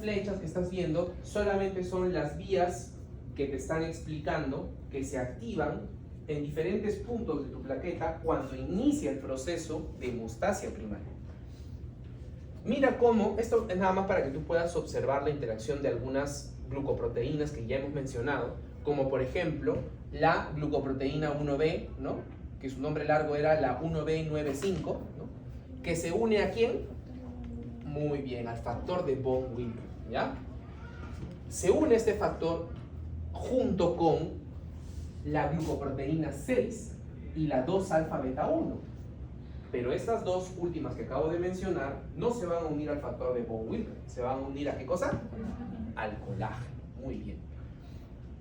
flechas que estás viendo solamente son las vías que te están explicando que se activan en diferentes puntos de tu plaqueta cuando inicia el proceso de hemostasia primaria. Mira cómo, esto es nada más para que tú puedas observar la interacción de algunas glucoproteínas que ya hemos mencionado, como por ejemplo la glucoproteína 1B, ¿no? Que su nombre largo era la 1B95, ¿no? Que se une ¿a quién? Muy bien, al factor de von Willebrand, ¿ya? Se une este factor junto con la glucoproteína 6 y la 2-alfa-beta-1. Pero estas dos últimas que acabo de mencionar no se van a unir al factor de von Willebrand, se van a unir ¿a qué cosa? Al colágeno. Muy bien.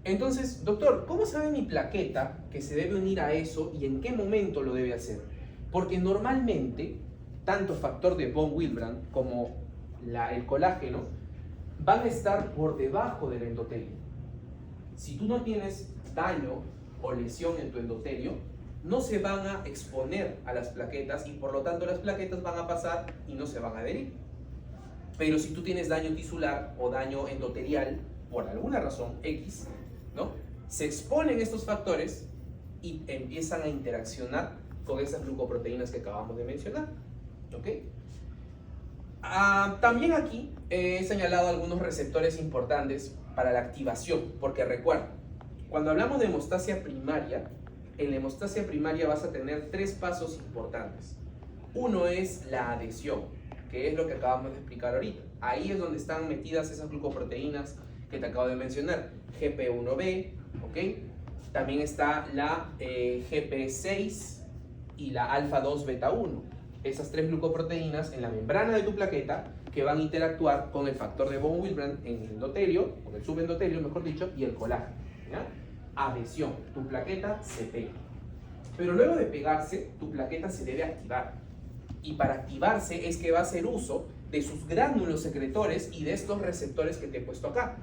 Entonces, doctor, ¿cómo sabe mi plaqueta que se debe unir a eso y en qué momento lo debe hacer? Porque normalmente, tanto factor de von Willebrand como el colágeno van a estar por debajo del endotelio. Si tú no tienes daño o lesión en tu endotelio, no se van a exponer a las plaquetas y por lo tanto las plaquetas van a pasar y no se van a adherir. Pero si tú tienes daño tisular o daño endotelial, por alguna razón X, ¿no? Se exponen estos factores y empiezan a interaccionar con esas glucoproteínas que acabamos de mencionar. ¿Ok? También aquí he señalado algunos receptores importantes para la activación, porque recuerda, cuando hablamos de hemostasia primaria, en la hemostasia primaria vas a tener tres pasos importantes. Uno es la adhesión, que es lo que acabamos de explicar ahorita. Ahí es donde están metidas esas glucoproteínas que te acabo de mencionar, GP1B, ¿ok? También está la GP6 y la alfa-2-beta-1. Esas tres glucoproteínas en la membrana de tu plaqueta que van a interactuar con el factor de von Willebrand en el endotelio, o el subendotelio, mejor dicho, y el colágeno, ¿ya? Adhesión, tu plaqueta se pega. Pero luego de pegarse, tu plaqueta se debe activar. Y para activarse es que va a hacer uso de sus gránulos secretores y de estos receptores que te he puesto acá.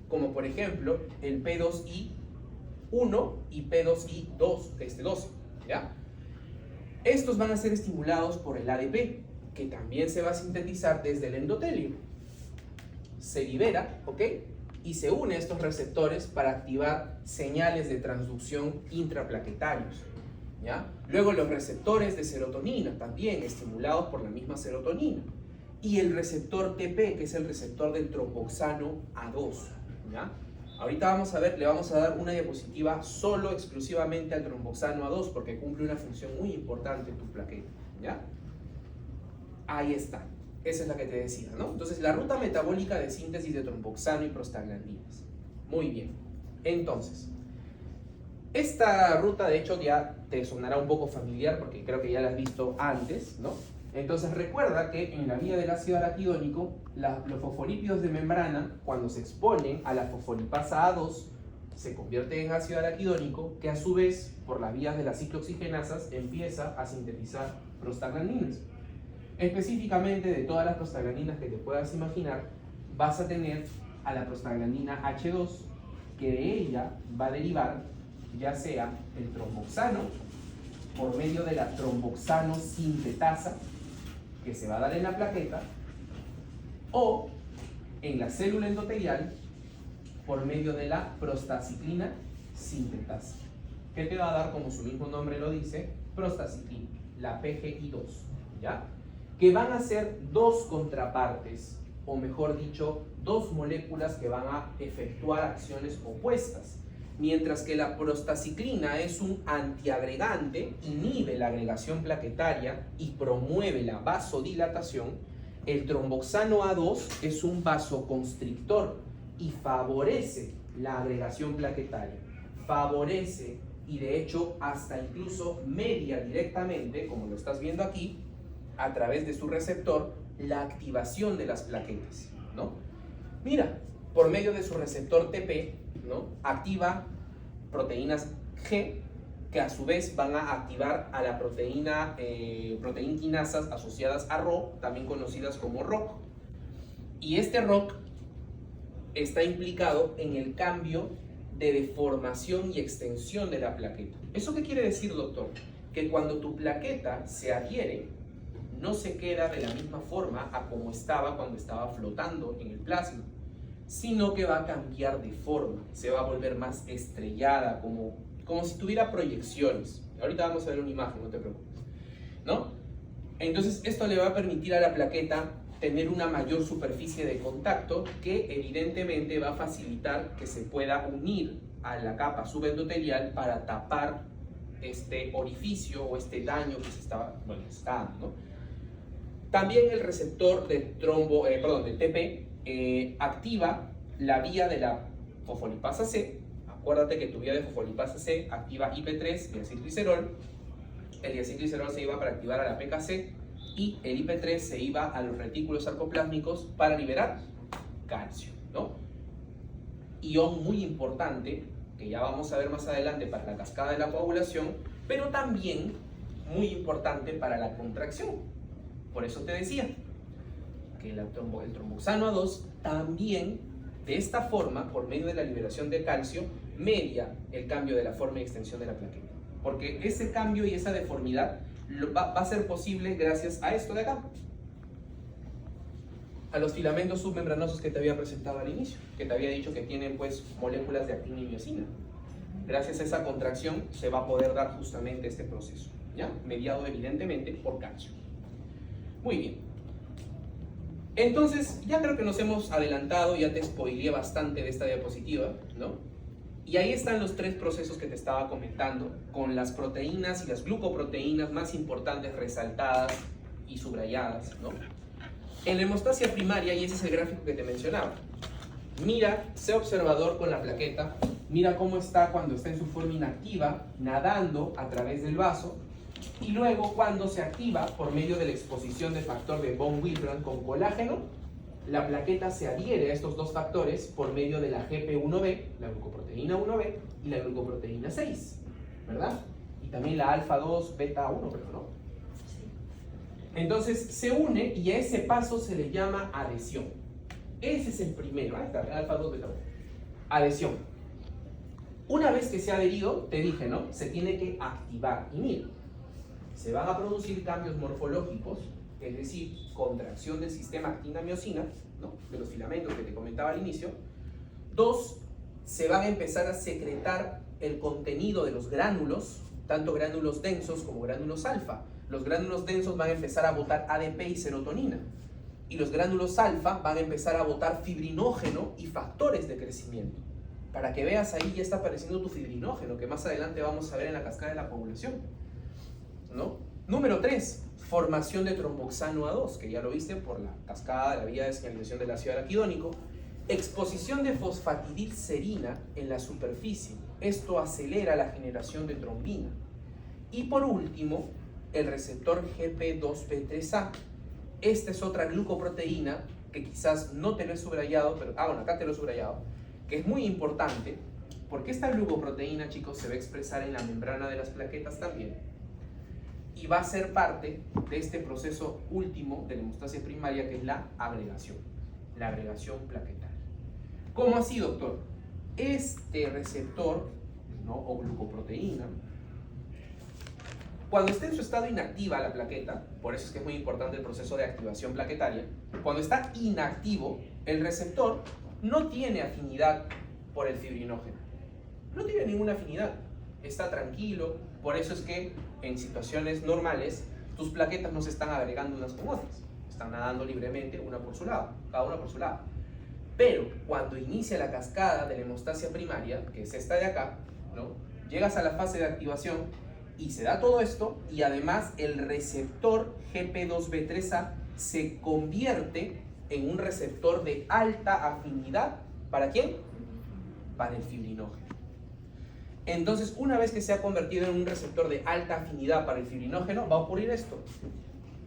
Como por ejemplo el P2I1 y P2I2, ¿ya? Estos van a ser estimulados por el ADP, que también se va a sintetizar desde el endotelio. Se libera, ¿ok? Y se une a estos receptores para activar señales de transducción intraplaquetarios, ¿ya? Luego los receptores de serotonina, también estimulados por la misma serotonina. Y el receptor TP, que es el receptor del tromboxano A2, ¿ya? Ahorita vamos a ver, le vamos a dar una diapositiva solo, exclusivamente al tromboxano A2, porque cumple una función muy importante en tu plaqueta, ¿ya? Ahí está. Esa es la que te decía, ¿no? Entonces, la ruta metabólica de síntesis de tromboxano y prostaglandinas. Muy bien. Entonces, esta ruta, de hecho, ya te sonará un poco familiar, porque creo que ya la has visto antes, ¿no? Entonces, recuerda que en la vía del ácido araquidónico, los fosfolípidos de membrana, cuando se exponen a la fosfolipasa A2, se convierten en ácido araquidónico, que a su vez, por las vías de las ciclooxigenasas, empieza a sintetizar prostaglandinas. Específicamente, de todas las prostaglandinas que te puedas imaginar, vas a tener a la prostaglandina H2, que de ella va a derivar ya sea el tromboxano por medio de la tromboxano sintetasa que se va a dar en la plaqueta, o en la célula endotelial por medio de la prostaciclina sintetasa, que te va a dar, como su mismo nombre lo dice, prostaciclina, la PGI2, ¿ya? Que van a ser dos contrapartes, o mejor dicho, dos moléculas que van a efectuar acciones opuestas. Mientras que la prostaciclina es un antiagregante, inhibe la agregación plaquetaria y promueve la vasodilatación, el tromboxano A2 es un vasoconstrictor y favorece la agregación plaquetaria. Favorece y de hecho hasta incluso media directamente, como lo estás viendo aquí, a través de su receptor, la activación de las plaquetas, ¿no? Mira, por medio de su receptor TP, ¿no? Activa proteínas G, que a su vez van a activar a la proteinquinasas asociadas a Rho, también conocidas como ROC. Y este ROC está implicado en el cambio de deformación y extensión de la plaqueta. ¿Eso qué quiere decir, doctor? Que cuando tu plaqueta se adhiere, no se queda de la misma forma a como estaba cuando estaba flotando en el plasma, sino que va a cambiar de forma, se va a volver más estrellada, como si tuviera proyecciones. Ahorita vamos a ver una imagen, no te preocupes, ¿no? Entonces esto le va a permitir a la plaqueta tener una mayor superficie de contacto que evidentemente va a facilitar que se pueda unir a la capa subendotelial para tapar este orificio o este daño que se está dando, ¿no? También el receptor de TP activa la vía de la fosfolipasa C. Acuérdate que tu vía de fosfolipasa C activa IP3, diacilglicerol. El diacilglicerol se iba para activar a la PKC y el IP3 se iba a los retículos sarcoplásmicos para liberar calcio, ¿no? Ion muy importante, que ya vamos a ver más adelante para la cascada de la coagulación, pero también muy importante para la contracción. Por eso te decía que el tromboxano A2 también, de esta forma, por medio de la liberación de calcio, media el cambio de la forma y extensión de la plaqueta. Porque ese cambio y esa deformidad va a ser posible gracias a esto de acá, a los filamentos submembranosos que te había presentado al inicio, que te había dicho que tienen pues moléculas de actina y miosina. Gracias a esa contracción se va a poder dar justamente este proceso, ¿ya? Mediado evidentemente por calcio. Muy bien. Entonces, ya creo que nos hemos adelantado, ya te spoileé bastante de esta diapositiva, ¿no? Y ahí están los tres procesos que te estaba comentando, con las proteínas y las glucoproteínas más importantes resaltadas y subrayadas, ¿no? En la hemostasia primaria, y ese es el gráfico que te mencionaba, mira, sé observador con la plaqueta, mira cómo está cuando está en su forma inactiva, nadando a través del vaso, y luego cuando se activa por medio de la exposición del factor de von Willebrand con colágeno, la plaqueta se adhiere a estos dos factores por medio de la GP1B, la glucoproteína 1B y la glucoproteína 6, ¿verdad? Y también la alfa 2 beta 1, creo, ¿no? Entonces se une y a ese paso se le llama adhesión. Ese es el primero, ahí está, alfa 2 beta 1. Adhesión. Una vez que se ha adherido, te dije, ¿no? Se tiene que activar. Y mira, se van a producir cambios morfológicos, es decir, contracción del sistema actina-miosina, ¿no? De los filamentos que te comentaba al inicio. Dos, se van a empezar a secretar el contenido de los gránulos, tanto gránulos densos como gránulos alfa. Los gránulos densos van a empezar a botar ADP y serotonina, y los gránulos alfa van a empezar a botar fibrinógeno y factores de crecimiento. Para que veas, ahí ya está apareciendo tu fibrinógeno, que más adelante vamos a ver en la cascada de la coagulación, ¿no? Número 3, formación de tromboxano A2, que ya lo viste por la cascada de la vía de señalización del ácido araquidónico. Exposición de fosfatidilcerina en la superficie. Esto acelera la generación de trombina. Y por último, el receptor GP2B3A. Esta es otra glucoproteína que quizás no te lo he subrayado, pero bueno, acá te lo he subrayado, que es muy importante porque esta glucoproteína, chicos, se va a expresar en la membrana de las plaquetas también y va a ser parte de este proceso último de la hemostasia primaria, que es la agregación plaquetaria. ¿Cómo así, doctor? Este receptor, ¿no? O glucoproteína, cuando esté en su estado inactiva la plaqueta, por eso es que es muy importante el proceso de activación plaquetaria, cuando está inactivo, el receptor no tiene afinidad por el fibrinógeno. No tiene ninguna afinidad. Está tranquilo. Por eso es que en situaciones normales tus plaquetas no se están agregando unas con otras. Están nadando libremente una por su lado, cada una por su lado. Pero cuando inicia la cascada de la hemostasia primaria, que es esta de acá, ¿no? Llegas a la fase de activación y se da todo esto, y además el receptor GP2B3A se convierte en un receptor de alta afinidad. ¿Para quién? Para el fibrinógeno. Entonces, una vez que se ha convertido en un receptor de alta afinidad para el fibrinógeno, va a ocurrir esto.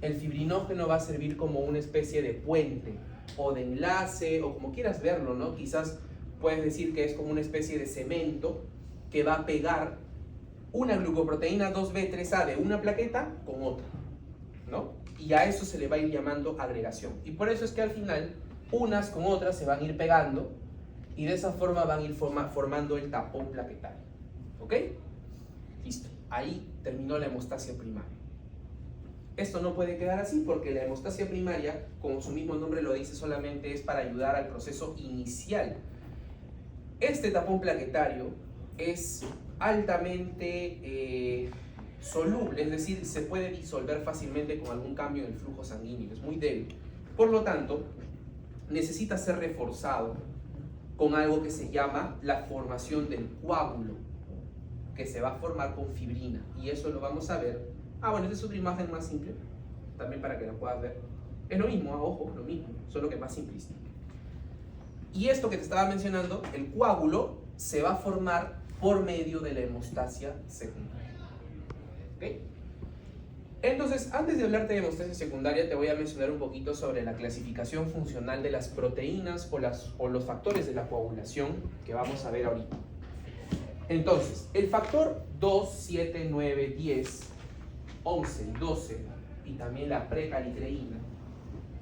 El fibrinógeno va a servir como una especie de puente o de enlace, o como quieras verlo, ¿no? Quizás puedes decir que es como una especie de cemento que va a pegar una glucoproteína 2B3A de una plaqueta con otra, ¿no? Y a eso se le va a ir llamando agregación. Y por eso es que al final unas con otras se van a ir pegando y de esa forma van a ir formando el tapón plaquetario. ¿Ok? Listo. Ahí terminó la hemostasia primaria. esto no puede quedar así porque la hemostasia primaria, como su mismo nombre lo dice, solamente es para ayudar al proceso inicial. Este tapón plaquetario es altamente soluble, es decir, se puede disolver fácilmente con algún cambio en el flujo sanguíneo, es muy débil. Por lo tanto, necesita ser reforzado con algo que se llama la formación del coágulo, que se va a formar con fibrina, y eso lo vamos a ver. Bueno, esta es otra imagen más simple, también para que lo puedas ver. Es lo mismo, ojo, lo mismo, solo que más simplista. Y esto que te estaba mencionando, el coágulo, se va a formar por medio de la hemostasia secundaria. ¿Okay? Entonces, antes de hablarte de hemostasia secundaria, te voy a mencionar un poquito sobre la clasificación funcional de las proteínas o los factores de la coagulación que vamos a ver ahorita. Entonces, el factor 2, 7, 9, 10, 11 y 12, y también la precalitreína,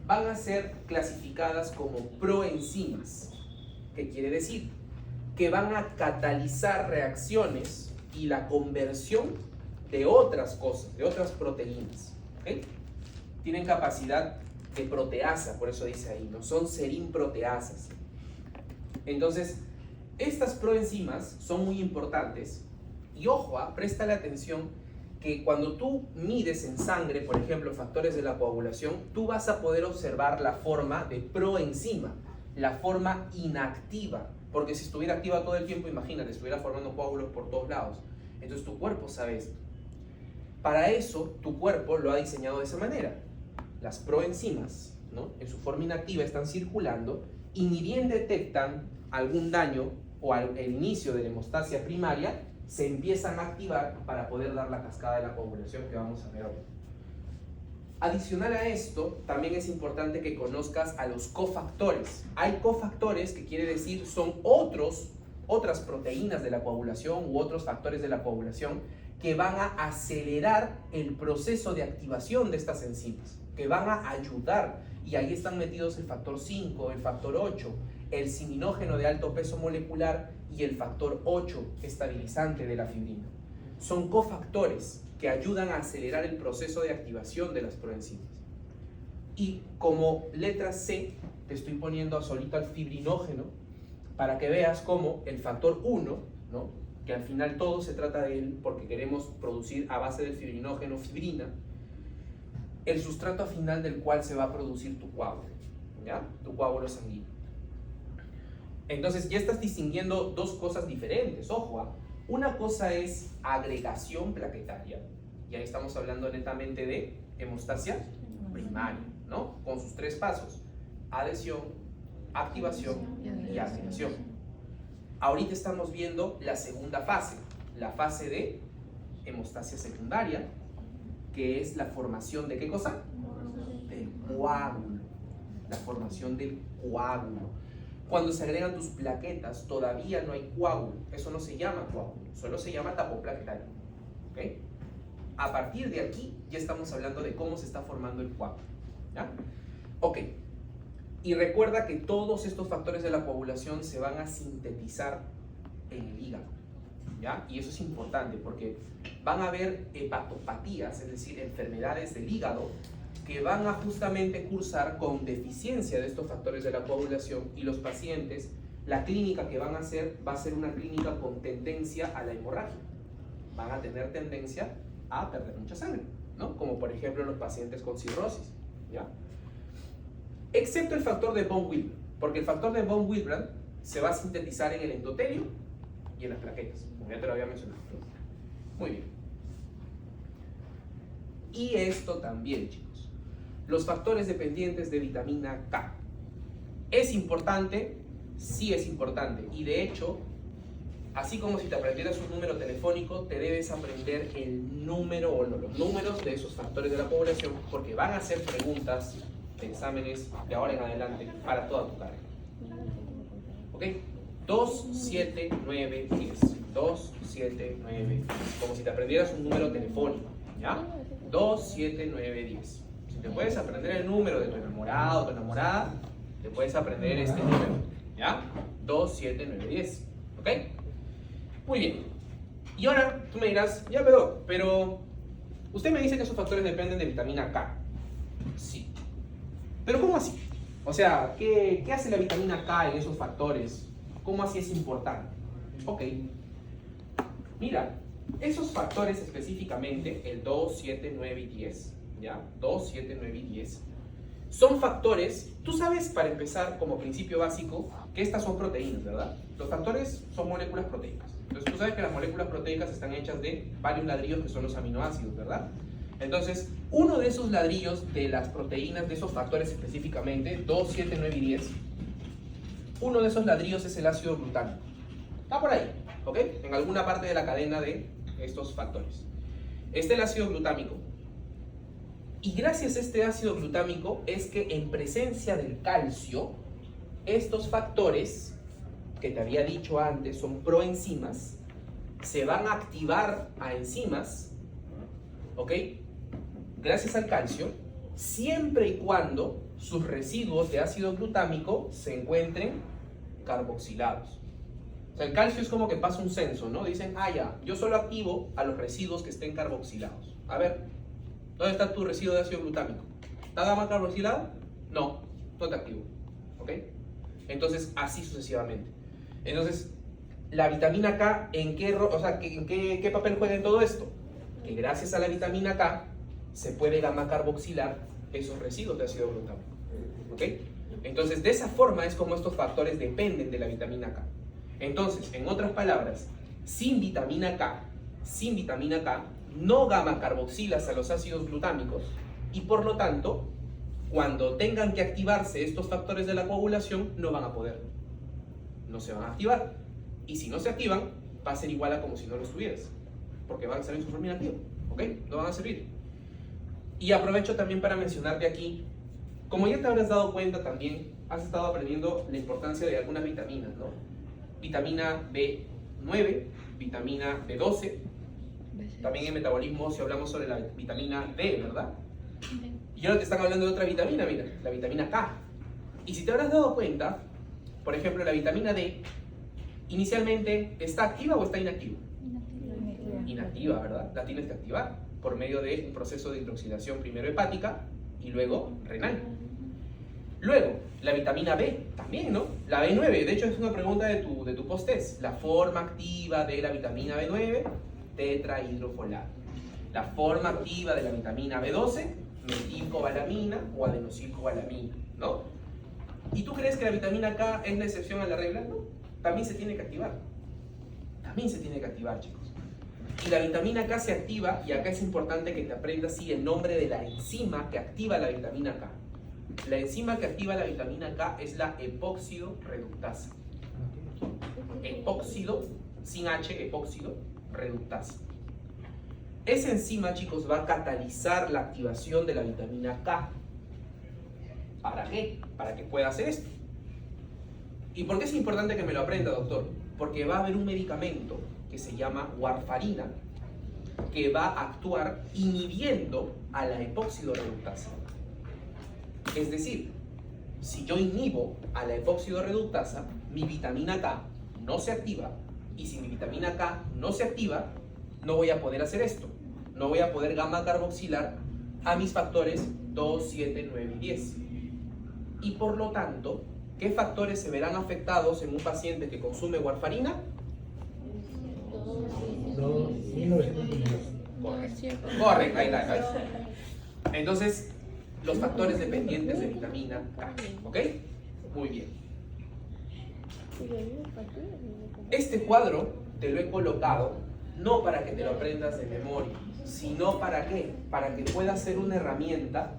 van a ser clasificadas como proenzimas. ¿Qué quiere decir? Que van a catalizar reacciones y la conversión de otras cosas, de otras proteínas. ¿Okay? Tienen capacidad de proteasa, por eso dice ahí, ¿no? Son serinproteasas. Entonces, estas proenzimas son muy importantes y ojo, préstale atención que cuando tú mides en sangre, por ejemplo, factores de la coagulación, tú vas a poder observar la forma de proenzima, la forma inactiva, porque si estuviera activa todo el tiempo, imagínate, estuviera formando coágulos por todos lados. Entonces tu cuerpo sabe esto. Para eso, tu cuerpo lo ha diseñado de esa manera. Las proenzimas, ¿no?, en su forma inactiva están circulando y ni bien detectan algún daño o el inicio de la hemostasia primaria, se empiezan a activar para poder dar la cascada de la coagulación que vamos a ver ahora. Adicional a esto, también es importante que conozcas a los cofactores. Hay cofactores, que quiere decir son otras proteínas de la coagulación u otros factores de la coagulación que van a acelerar el proceso de activación de estas enzimas, que van a ayudar, y ahí están metidos el factor 5, el factor 8, el ciminógeno de alto peso molecular y el factor 8 estabilizante de la fibrina. Son cofactores que ayudan a acelerar el proceso de activación de las proenzimas. Y como letra C, te estoy poniendo solito al fibrinógeno para que veas cómo el factor 1, ¿no?, que al final todo se trata de él porque queremos producir a base del fibrinógeno fibrina, el sustrato final del cual se va a producir tu coágulo, ¿ya? Tu coágulo sanguíneo. Entonces ya estás distinguiendo dos cosas diferentes, ojo, una cosa es agregación plaquetaria, y ahí estamos hablando netamente de hemostasia primaria, ¿no?, con sus tres pasos: adhesión, activación y agregación. Ahorita estamos viendo la segunda fase, la fase de hemostasia secundaria, que es la formación de ¿qué cosa? Del coágulo, la formación del coágulo. Cuando se agregan tus plaquetas, todavía no hay coágulo. Eso no se llama coágulo, solo se llama tapón plaquetario. ¿Okay? A partir de aquí ya estamos hablando de cómo se está formando el coágulo. ¿Ya? Ok. Y recuerda que todos estos factores de la coagulación se van a sintetizar en el hígado. ¿Ya? Y eso es importante porque van a haber hepatopatías, es decir, enfermedades del hígado, que van a justamente cursar con deficiencia de estos factores de la coagulación, y los pacientes, la clínica que van a hacer va a ser una clínica con tendencia a la hemorragia. Van a tener tendencia a perder mucha sangre, ¿no? Como por ejemplo los pacientes con cirrosis, ¿ya? Excepto el factor de von Willebrand, porque el factor de von Willebrand se va a sintetizar en el endotelio y en las plaquetas, como ya te lo había mencionado. Muy bien. Y esto también, chicos, los factores dependientes de vitamina K. ¿Es importante? Sí es importante. Y de hecho, así como si te aprendieras un número telefónico, te debes aprender el número o los números de esos factores de la población, porque van a ser preguntas de exámenes de ahora en adelante para toda tu carrera. ¿Ok? 2, 7, 9, 10. 2, 7, 9, 10. Como si te aprendieras un número telefónico. ¿Ya? 2, 7, 9, 10. Si te puedes aprender el número de tu enamorado o tu enamorada, te puedes aprender este número. ¿Ya? 2, 7, 9, 10. ¿Ok? Muy bien. Y ahora tú me dirás, ya pero Usted me dice que esos factores dependen de vitamina K. Sí. Pero ¿cómo así? O sea, ¿qué hace la vitamina K en esos factores? ¿Cómo así es importante? Ok. Mira, esos factores específicamente, el 2, 7, 9 y 10, ¿ya? 2, 7, 9 y 10, son factores, tú sabes, para empezar, como principio básico, que estas son proteínas, ¿verdad? Los factores son moléculas proteicas. Entonces tú sabes que las moléculas proteicas están hechas de varios ladrillos que son los aminoácidos, ¿verdad? Entonces, uno de esos ladrillos de las proteínas, de esos factores específicamente, 2, 7, 9 y 10, uno de esos ladrillos es el ácido glutámico. Está por ahí, ¿ok? En alguna parte de la cadena de estos factores. Este es el ácido glutámico. Y gracias a este ácido glutámico es que en presencia del calcio, estos factores, que te había dicho antes, son proenzimas, se van a activar a enzimas, ¿ok? Gracias al calcio, siempre y cuando sus residuos de ácido glutámico se encuentren carboxilados. O sea, el calcio es como que pasa un censo, ¿no? Dicen, ah, ya, yo solo activo a los residuos que estén carboxilados. A ver, ¿dónde está tu residuo de ácido glutámico? ¿Está gamma carboxilado? No, no te activo, ¿ok? Entonces, así sucesivamente. Entonces, la vitamina K, ¿en qué papel juega en todo esto? Que gracias a la vitamina K se puede gamma carboxilar esos residuos de ácido glutámico, ¿ok? Entonces, de esa forma es como estos factores dependen de la vitamina K. Entonces, en otras palabras, sin vitamina K, no gamma carboxilas a los ácidos glutámicos y por lo tanto, cuando tengan que activarse estos factores de la coagulación, no van a poder. No se van a activar. Y si no se activan, va a ser igual a como si no lo estuvieras. Porque van a estar en su forma inactiva, ¿ok? No van a servir. Y aprovecho también para mencionarte aquí, como ya te habrás dado cuenta también, has estado aprendiendo la importancia de algunas vitaminas, ¿no? Vitamina B9, vitamina B12, también en metabolismo si hablamos sobre la vitamina D, ¿verdad? Y ahora te están hablando de otra vitamina, mira, la vitamina K. Y si te habrás dado cuenta, por ejemplo, la vitamina D, inicialmente, ¿está activa o está inactiva? Inactiva, ¿verdad? La tienes que activar por medio de un proceso de hidroxilación primero hepática y luego renal. Luego, la vitamina B, también, ¿no? La B9, de hecho es una pregunta de tu post-test. La forma activa de la vitamina B9, tetrahidrofolato. La forma activa de la vitamina B12, metilcobalamina o adenosylcobalamina, ¿no? ¿Y tú crees que la vitamina K es la excepción a la regla? No, también se tiene que activar. También se tiene que activar, chicos. Y la vitamina K se activa, y acá es importante que te aprendas así el nombre de la enzima que activa la vitamina K. La enzima que activa la vitamina K es la epóxido reductasa. Epóxido, sin H, epóxido reductasa. Esa enzima, chicos, va a catalizar la activación de la vitamina K. ¿Para qué? Para que pueda hacer esto. ¿Y por qué es importante que me lo aprenda, doctor? Porque va a haber un medicamento que se llama warfarina que va a actuar inhibiendo a la epóxido reductasa. Es decir, si yo inhibo a la epóxido reductasa, mi vitamina K no se activa, y si mi vitamina K no se activa, no voy a poder hacer esto. No voy a poder gamma carboxilar a mis factores 2, 7, 9 y 10. Y por lo tanto, ¿qué factores se verán afectados en un paciente que consume warfarina? 1910. Correcto, ahí está. Entonces, los factores dependientes de vitamina K, ¿ok? Muy bien. Este cuadro te lo he colocado no para que te lo aprendas de memoria, sino ¿para qué? Para que pueda ser una herramienta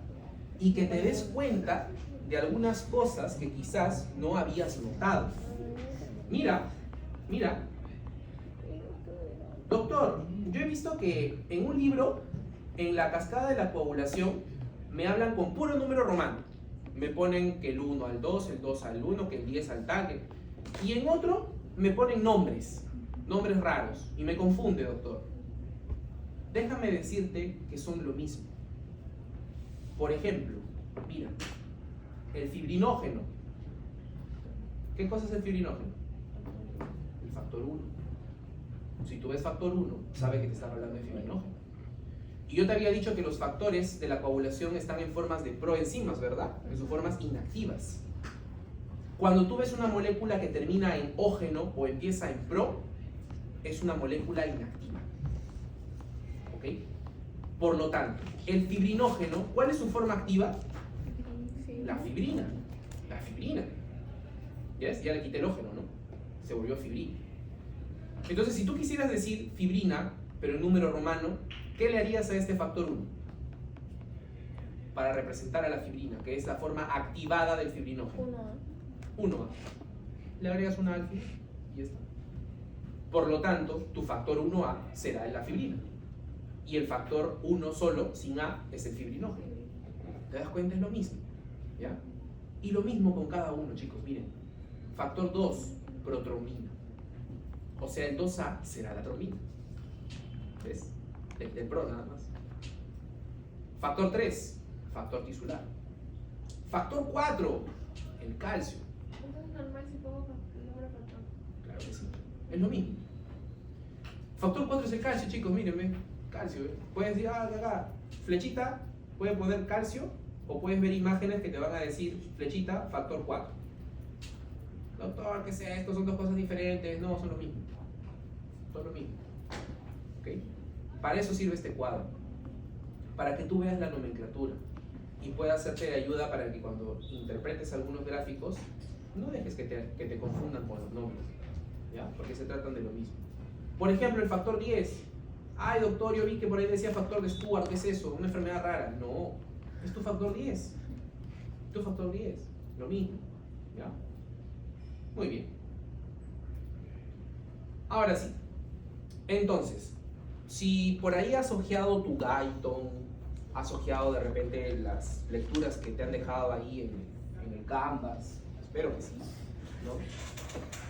y que te des cuenta de algunas cosas que quizás no habías notado. Mira, doctor, yo he visto que en un libro, en la cascada de la coagulación, me hablan con puro número romano. Me ponen que el 1 al 2, el 2 al 1, que el 10 al tal. Y en otro me ponen nombres raros. Y me confunde, doctor. Déjame decirte que son lo mismo. Por ejemplo, mira, el fibrinógeno. ¿Qué cosa es el fibrinógeno? El factor 1. Si tú ves factor 1, sabes que te están hablando de fibrinógeno. Y yo te había dicho que los factores de la coagulación están en formas de proenzimas, ¿verdad? En sus formas inactivas. Cuando tú ves una molécula que termina en ógeno o empieza en pro, es una molécula inactiva. ¿Ok? Por lo tanto, el fibrinógeno, ¿cuál es su forma activa? La fibrina. La fibrina. ¿Yes? Ya le quité el ógeno, ¿no? Se volvió fibrina. Entonces, si tú quisieras decir fibrina, pero en número romano, ¿qué le harías a este factor 1? Para representar a la fibrina, que es la forma activada del fibrinógeno. 1A. Le agregas una al final y ya está. Por lo tanto, tu factor 1A será la fibrina. Y el factor 1 solo, sin A, es el fibrinógeno. ¿Te das cuenta? Es lo mismo. ¿Ya? Y lo mismo con cada uno, chicos. Miren. Factor 2, protrombina. O sea, el 2A será la trombina. ¿Ves? Del pro nada más. Factor 3, factor tisular. Factor 4, el calcio. Entonces es normal si pongo el número factor. Claro que sí. Es lo mismo. Factor 4 es el calcio, chicos, mírenme. Calcio, ¿eh? Puedes decir, acá, flechita, puedes poner calcio, o puedes ver imágenes que te van a decir, flechita, factor 4. Doctor, ¿qué sea esto? Son dos cosas diferentes. No, son lo mismo. Son lo mismo. ¿Ok? Para eso sirve este cuadro. Para que tú veas la nomenclatura y pueda hacerte de ayuda para que cuando interpretes algunos gráficos, no dejes que te confundan con los nombres. ¿Ya? Porque se tratan de lo mismo. Por ejemplo, el factor 10. Ay, doctor, yo vi que por ahí decía factor de Stuart. ¿Qué es eso? ¿Una enfermedad rara? No. Es tu factor 10. Tu factor 10. Lo mismo. ¿Ya? Muy bien. Ahora sí. Entonces, si por ahí has hojeado tu Guyton, has hojeado de repente las lecturas que te han dejado ahí en el Canvas, espero que sí, ¿no?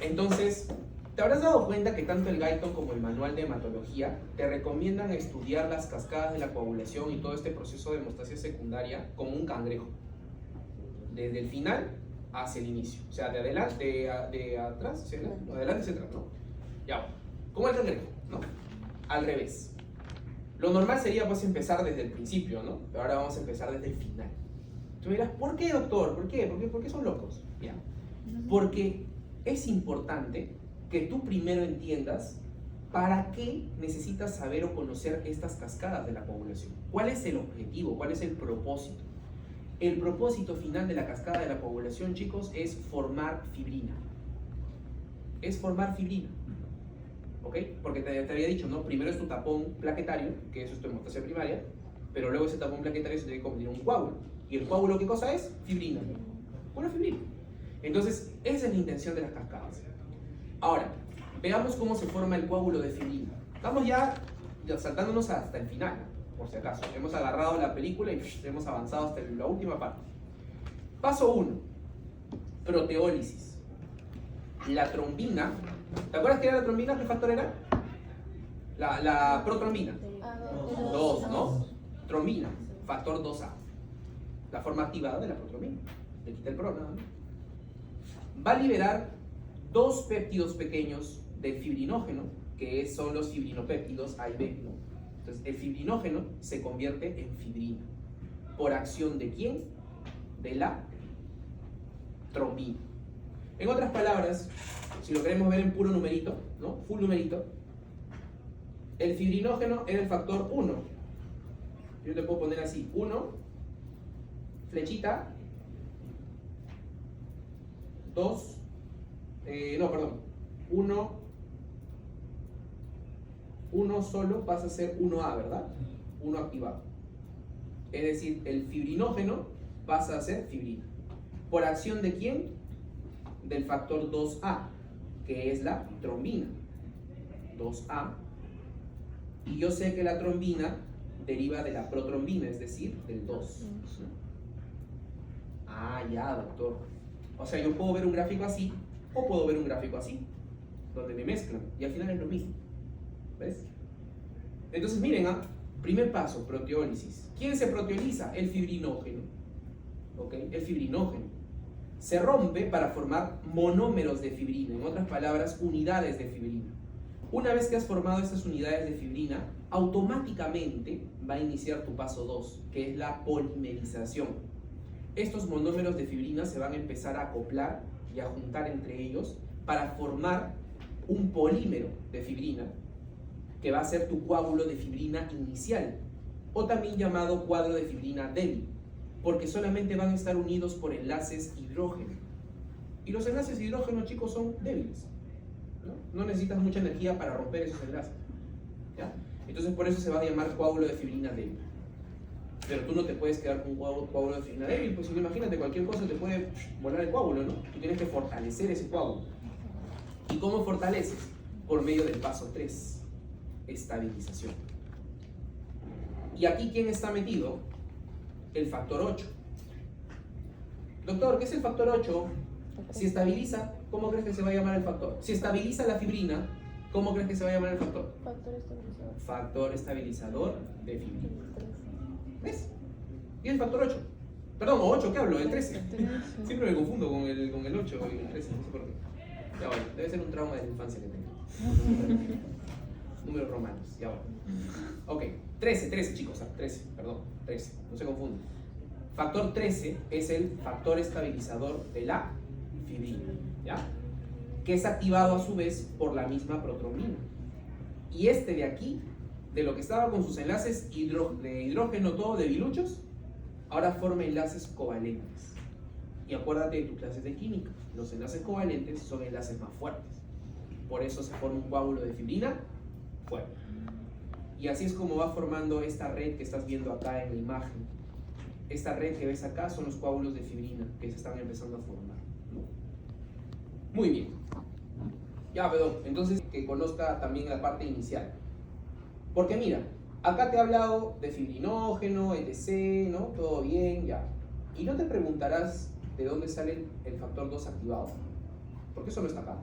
Entonces, te habrás dado cuenta que tanto el Guyton como el manual de hematología te recomiendan estudiar las cascadas de la coagulación y todo este proceso de hemostasia secundaria como un cangrejo. Desde el final hacia el inicio. O sea, de adelante, de atrás hacia adelante, adelante hacia atrás, ¿no? Ya, como el cangrejo, ¿no? Al revés. Lo normal sería pues empezar desde el principio, ¿no? Pero ahora vamos a empezar desde el final. Tú dirás, ¿por qué, doctor? ¿Por qué? ¿Por qué son locos? Ya. Porque es importante que tú primero entiendas para qué necesitas saber o conocer estas cascadas de la coagulación. ¿Cuál es el objetivo? ¿Cuál es el propósito? El propósito final de la cascada de la coagulación, chicos, es formar fibrina. Es formar fibrina. ¿Ok? Porque te había dicho, ¿no? Primero es tu tapón plaquetario, que eso es tu hemostasia primaria, pero luego ese tapón plaquetario se tiene que convertir en un coágulo. ¿Y el coágulo qué cosa es? Fibrina. Una fibrina. Entonces, esa es la intención de las cascadas. Ahora, veamos cómo se forma el coágulo de fibrina. Estamos ya saltándonos hasta el final, por si acaso. Hemos agarrado la película y hemos avanzado hasta la última parte. Paso 1. Proteólisis. La trombina. ¿Te acuerdas qué era la trombina? ¿Qué factor era? La protrombina. 2, ¿no? Trombina. Factor 2A. La forma activada de la protrombina. Le quita el pro, nada más. Va a liberar 2 péptidos pequeños del fibrinógeno, que son los fibrinopéptidos A y B, ¿no? Entonces, el fibrinógeno se convierte en fibrina. ¿Por acción de quién? De la trombina. En otras palabras, si lo queremos ver en puro numerito, ¿no? Full numerito, el fibrinógeno era el factor 1. Yo te puedo poner así, 1, flechita, 2, 1 solo pasa a ser 1A, ¿verdad? 1 activado. Es decir, el fibrinógeno pasa a ser fibrina. ¿Por acción de quién? Del factor 2A, que es la trombina. 2A. Y yo sé que la trombina deriva de la protrombina, es decir, del 2. Ah, ya, doctor. O sea, yo puedo ver un gráfico así, o puedo ver un gráfico así, donde me mezclan, y al final es lo mismo. ¿Ves? Entonces, miren, primer paso, proteólisis. ¿Quién se proteoliza? El fibrinógeno. ¿Ok? El fibrinógeno. Se rompe para formar monómeros de fibrina, en otras palabras, unidades de fibrina. Una vez que has formado estas unidades de fibrina, automáticamente va a iniciar tu paso 2, que es la polimerización. Estos monómeros de fibrina se van a empezar a acoplar y a juntar entre ellos para formar un polímero de fibrina, que va a ser tu coágulo de fibrina inicial, o también llamado cuadro de fibrina débil, porque solamente van a estar unidos por enlaces hidrógeno. Y los enlaces hidrógeno, chicos, son débiles. No necesitas mucha energía para romper esos enlaces, ¿ya? Entonces por eso se va a llamar coágulo de fibrina débil. Pero tú no te puedes quedar con un coágulo de fibrina débil, pues si no, imagínate, cualquier cosa te puede volar el coágulo, ¿no? Tú tienes que fortalecer ese coágulo. ¿Y cómo fortaleces? Por medio del paso 3, estabilización. ¿Y aquí quién está metido? El factor 8. Doctor, ¿qué es el factor 8? Si estabiliza, ¿cómo crees que se va a llamar el factor? Si estabiliza la fibrina, ¿cómo crees que se va a llamar el factor? Factor estabilizador. Factor estabilizador de fibrina. ¿Ves? Y el factor 8. Perdón, o 8, ¿qué hablo? El 13. Siempre me confundo con el 8 y el 13, no sé por qué. Ya bueno, debe ser un trauma de la infancia que tengo. Números romanos, ya bueno. Ok, 13 chicos, 13, perdón, 13, no se confunden. Factor 13 es el factor estabilizador de la fibrina, ¿ya? Que es activado a su vez por la misma protrombina. Y este de aquí, de lo que estaba con sus enlaces de hidrógeno todo debiluchos, ahora forma enlaces covalentes. Y acuérdate de tus clases de química, los enlaces covalentes son enlaces más fuertes. Por eso se forma un coágulo de fibrina fuerte. Y así es como va formando esta red que estás viendo acá en la imagen. Esta red que ves acá son los coágulos de fibrina que se están empezando a formar, ¿no? Muy bien. Ya, perdón. Entonces, que conozca también la parte inicial. Porque mira, acá te he hablado de fibrinógeno, etc., ¿no? Todo bien, ya. Y no te preguntarás de dónde sale el factor 2 activado. Porque eso no está acá.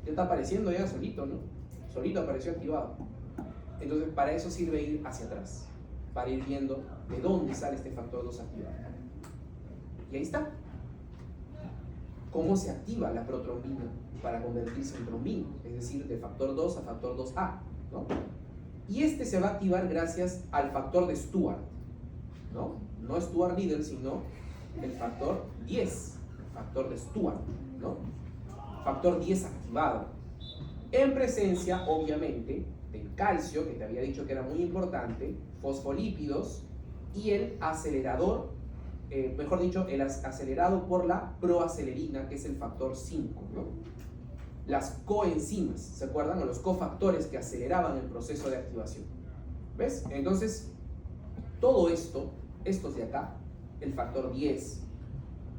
Ya está apareciendo ya solito, ¿no? Solito apareció activado. Entonces, para eso sirve ir hacia atrás, para ir viendo de dónde sale este factor 2 activado. Y ahí está. ¿Cómo se activa la protrombina para convertirse en trombina? Es decir, de factor 2 a factor 2A, ¿no? Y este se va a activar gracias al factor de Stuart, ¿no? No Stuart-Liddell, sino el factor 10, factor de Stuart, ¿no? Factor 10 activado. En presencia, obviamente, del calcio, que te había dicho que era muy importante, fosfolípidos y el acelerador, mejor dicho, el acelerado por la proacelerina, que es el factor 5, ¿no? Las coenzimas, ¿se acuerdan? O los cofactores que aceleraban el proceso de activación. ¿Ves? Entonces, todo esto, estos de acá, el factor 10,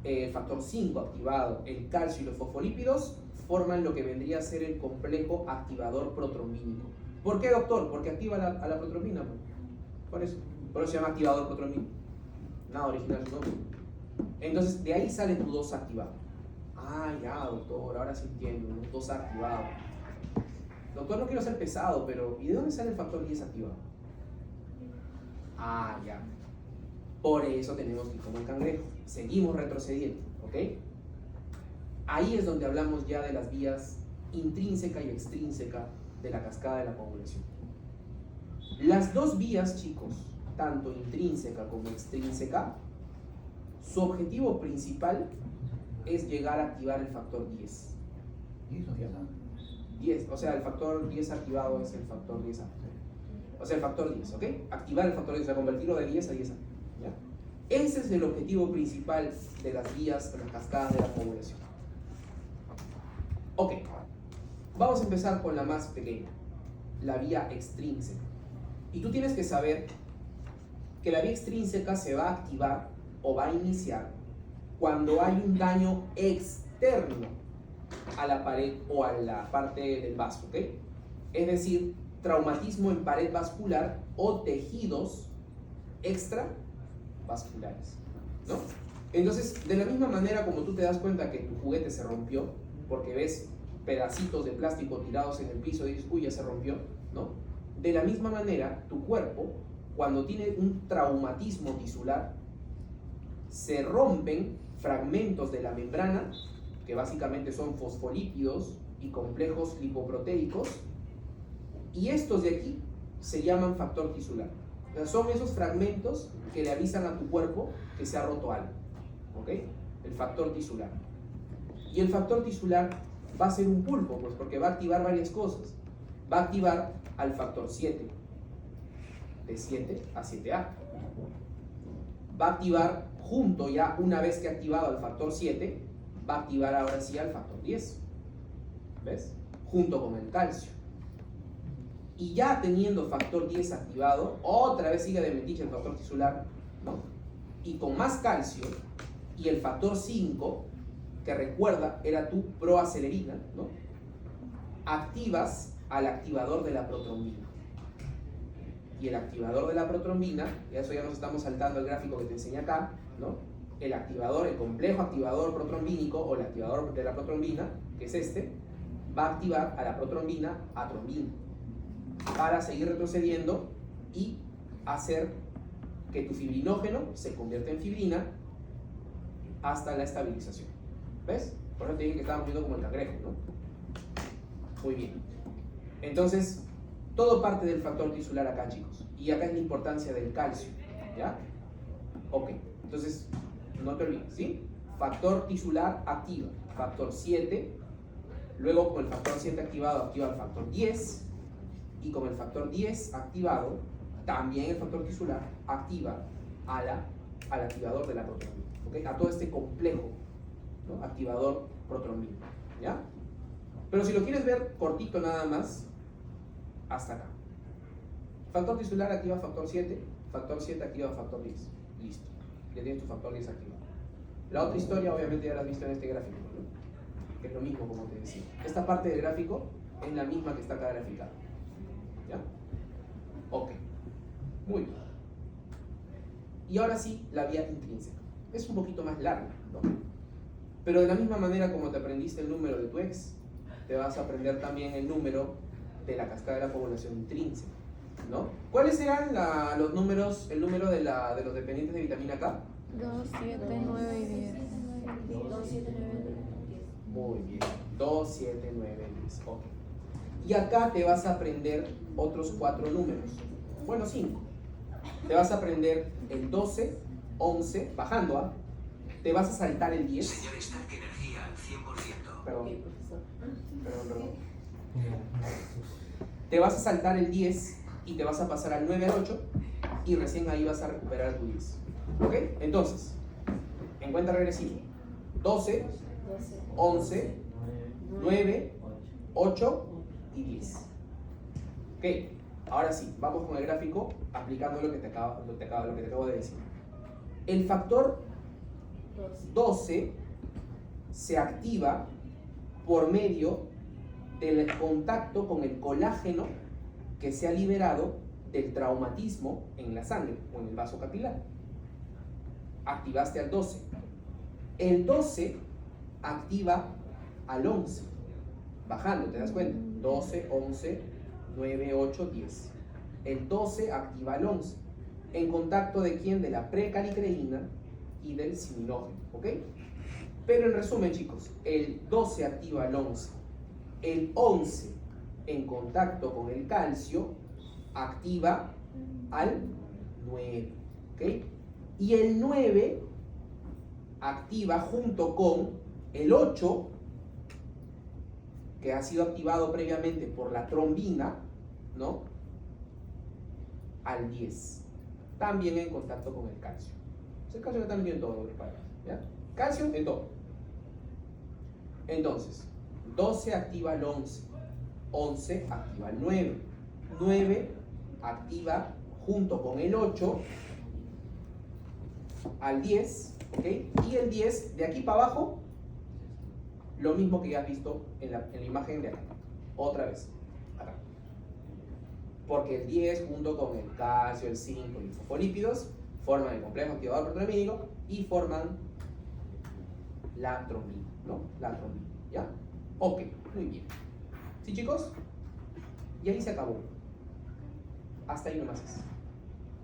el factor 5 activado, el calcio y los fosfolípidos, forman lo que vendría a ser el complejo activador protrombínico. ¿Por qué, doctor? Porque activa a la protrombina. Por eso se llama activador protrombínico. Nada original su nombre. Entonces, de ahí sale tu 2 activado. Ah, ya, doctor, ahora sí entiendo, ¿no? 2 activado. Doctor, no quiero ser pesado, pero ¿y de dónde sale el factor 10 activado? Ah, ya. Por eso tenemos que ir como el cangrejo. Seguimos retrocediendo, ¿ok? Ahí es donde hablamos ya de las vías intrínseca y extrínseca de la cascada de la coagulación. Las dos vías, chicos, tanto intrínseca como extrínseca, su objetivo principal es llegar a activar el factor 10. 10, o sea, el factor 10 activado es el factor 10A. O sea, el factor 10, ¿ok? Activar el factor 10, o sea, convertirlo de 10 a 10A. ¿Ya? Ese es el objetivo principal de las vías, de las cascadas de la coagulación. Ok, vamos a empezar con la más pequeña, la vía extrínseca. Y tú tienes que saber que la vía extrínseca se va a activar o va a iniciar cuando hay un daño externo a la pared o a la parte del vaso, ¿ok? Es decir, traumatismo en pared vascular o tejidos extravasculares, ¿no? Entonces, de la misma manera como tú te das cuenta que tu juguete se rompió, porque ves pedacitos de plástico tirados en el piso y dices, uy, ya se rompió, ¿no? De la misma manera, tu cuerpo, cuando tiene un traumatismo tisular, se rompen fragmentos de la membrana, que básicamente son fosfolípidos y complejos lipoproteicos, Y estos de aquí se llaman factor tisular. O sea, son esos fragmentos que le avisan a tu cuerpo que se ha roto algo. ¿Ok? El factor tisular. Y el factor tisular va a ser un pulpo, pues, porque va a activar varias cosas. Va a activar al factor 7, de 7 a 7A. Va a activar junto, ya una vez que ha activado al factor 7, va a activar ahora sí al factor 10. ¿Ves? Junto con el calcio. Y ya teniendo factor 10 activado, otra vez sigue de metiche el factor tisular, ¿no? Y con más calcio, y el factor 5, que recuerda, era tu proacelerina, ¿no? Activas al activador de la protrombina. Y el activador de la protrombina, y eso ya nos estamos saltando el gráfico que te enseñé acá, ¿no? El activador, el complejo activador protrombínico, o el activador de la protrombina, que es este, va a activar a la protrombina a trombina, para seguir retrocediendo y hacer que tu fibrinógeno se convierta en fibrina hasta la estabilización. ¿Ves? Por eso te dije que estábamos viendo como el cangrejo, ¿no? Muy bien. Entonces, todo parte del factor tisular acá, chicos. Y acá es la importancia del calcio. ¿Ya? Ok. Entonces, no te olvides, ¿sí? Factor tisular activa. Factor 7. Luego, con el factor 7 activado, activa el factor 10. Y con el factor 10 activado, también el factor tisular activa al activador de la protrombina. ¿Okay? A todo este complejo, ¿no? Activador protrombina. ¿Ya? Pero si lo quieres ver cortito nada más, hasta acá. Factor tisular activa factor 7, factor 7 activa factor 10. Listo. Ya tienes tu factor 10 activado. La otra historia obviamente ya la has visto en este gráfico, ¿no? Que es lo mismo como te decía. Esta parte del gráfico es la misma que está acá graficada. ¿Ya? Ok. Muy bien. Y ahora sí, la vía intrínseca. Es un poquito más larga, ¿no? Pero de la misma manera como te aprendiste el número de tu ex, te vas a aprender también el número de la cascada de la población intrínseca, ¿no? ¿Cuáles eran los números, el número de los dependientes de vitamina K? 2, 7, 9 y 10. 2, 7, 9, 10. Muy bien. 2, 7, 9, 10. Ok. Y acá te vas a aprender otros 4 números. Bueno, 5. Te vas a aprender el 12, 11, bajando a. Te vas a saltar el 10. Señor Stark, energía al 100%. Perdón, Ok, profesor. perdón. Te vas a saltar el 10 y te vas a pasar al 9 al 8 y recién ahí vas a recuperar tu 10. ¿Ok? Entonces, en cuenta regresiva. 12, 12, 11, 9, 8 y 10. Ok, ahora sí, vamos con el gráfico aplicando lo que te acabo de decir. El factor 12 se activa por medio del contacto con el colágeno que se ha liberado del traumatismo en la sangre o en el vaso capilar. Activaste al 12. El 12 activa al 11. Bajando, ¿te das cuenta? 12, 11, 9, 8, 10. El 12 activa al 11. ¿En contacto de quién? De la precalicreína y del ciminógeno. ¿Ok? Pero en resumen, chicos, el 12 activa al 11. El 11 en contacto con el calcio activa al 9. ¿Ok? Y el 9 activa junto con el 8, que ha sido activado previamente por la trombina, ¿no? Al 10. También en contacto con el calcio. El calcio está metido en todo, ¿ya? Calcio en todo. Entonces, 12 activa al 11. 11 activa al 9. 9 activa junto con el 8 al 10, ¿ok? Y el 10 de aquí para abajo, lo mismo que ya has visto en la imagen de acá. Otra vez, acá. Porque el 10 junto con el calcio, el zinc y los fosfolípidos forman el complejo activador protrombínico y forman la trombina, ¿no? La trombina, ¿ya? Ok, muy bien. ¿Sí, chicos? Y ahí se acabó. Hasta ahí nomás es.